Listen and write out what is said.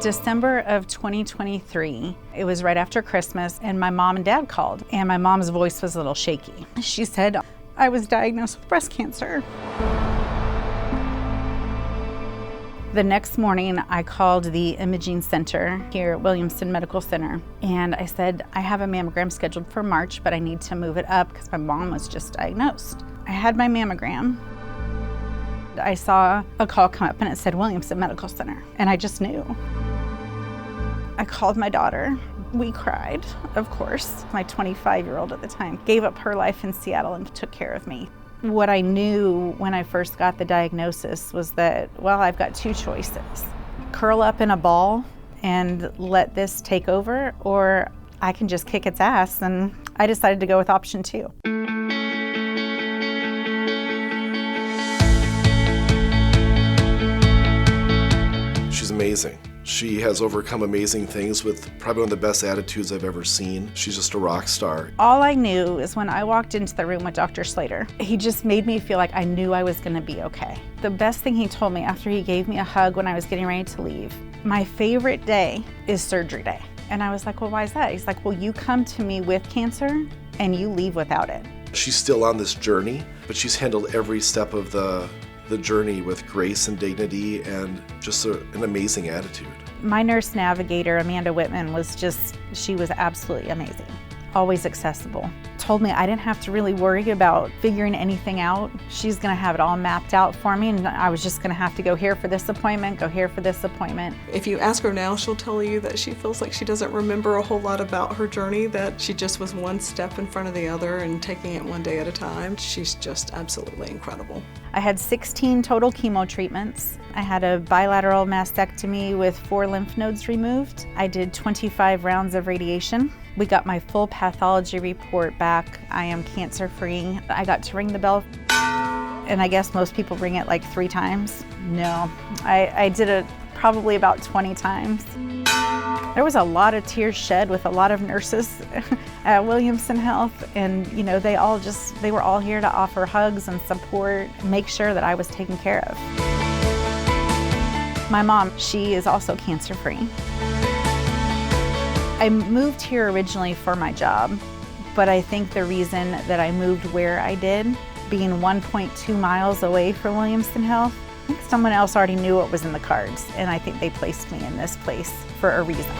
December of 2023, it was right after Christmas, and my mom and dad called, and my mom's voice was a little shaky. She said, I was diagnosed with breast cancer. The next morning, I called the imaging center here at Williamson Medical Center, and I said, I have a mammogram scheduled for March, but I need to move it up because my mom was just diagnosed. I had my mammogram. I saw a call come up and it said Williamson Medical Center, and I just knew. I called my daughter. We cried, of course. My 25-year-old at the time gave up her life in Seattle and took care of me. What I knew when I first got the diagnosis was that, well, I've got two choices. Curl up in a ball and let this take over, or I can just kick its ass, and I decided to go with option 2. She's amazing. She has overcome amazing things with probably one of the best attitudes I've ever seen. She's just a rock star. All I knew is when I walked into the room with Dr. Slater, he just made me feel like I knew I was gonna be okay. The best thing he told me after he gave me a hug when I was getting ready to leave, my favorite day is surgery day. And I was like, well, why is that? He's like, well, you come to me with cancer and you leave without it. She's still on this journey, but she's handled every step of the journey with grace and dignity and just an amazing attitude. My nurse navigator, Amanda Whitman, she was absolutely amazing. Always accessible. Told me I didn't have to really worry about figuring anything out. She's gonna have it all mapped out for me, and I was just gonna have to go here for this appointment, go here for this appointment. If you ask her now, she'll tell you that she feels like she doesn't remember a whole lot about her journey, that she just was one step in front of the other and taking it one day at a time. She's just absolutely incredible. I had 16 total chemo treatments. I had a bilateral mastectomy with 4 lymph nodes removed. I did 25 rounds of radiation. We got my full pathology report back. I am cancer-free. I got to ring the bell, and I guess most people ring it like 3 times. No, I did it probably about 20 times. There was a lot of tears shed with a lot of nurses at Williamson Health, and you know, they were all here to offer hugs and support, make sure that I was taken care of. My mom, she is also cancer-free. I moved here originally for my job, but I think the reason that I moved where I did, being 1.2 miles away from Williamson Health, I think someone else already knew what was in the cards, and I think they placed me in this place for a reason.